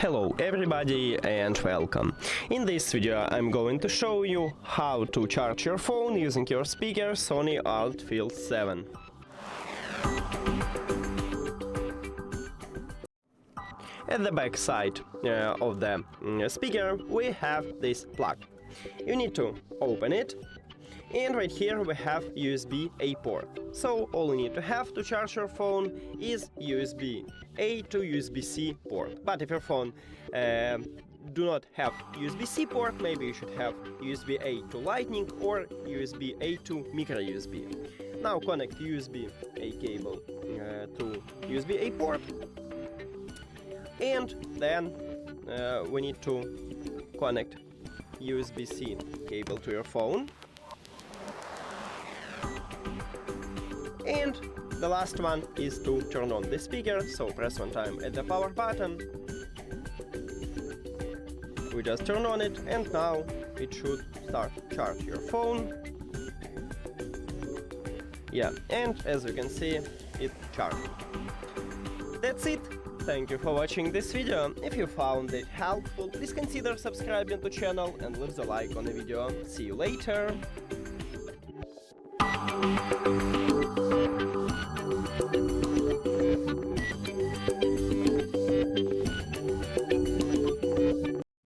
Hello everybody and welcome. In this video I'm going to show you how to charge your phone using your speaker SONY ULT FIELD 7. At the back side of the speaker we have this plug. You need to open it, and right here we have USB-A port. So all you need to have to charge your phone is USB-A to USB-C port. But if your phone do not have USB-C port, maybe you should have USB-A to Lightning or USB-A to micro USB. Now connect USB-A cable to USB-A port, and then we need to connect USB-C cable to your phone. And the last one is to turn on the speaker, so press one time at the power button. We just turn on it, and now it should start charge your phone. Yeah, and as you can see, it charged. That's it. Thank you for watching this video. If you found it helpful, please consider subscribing to the channel and leave a like on the video. See you later.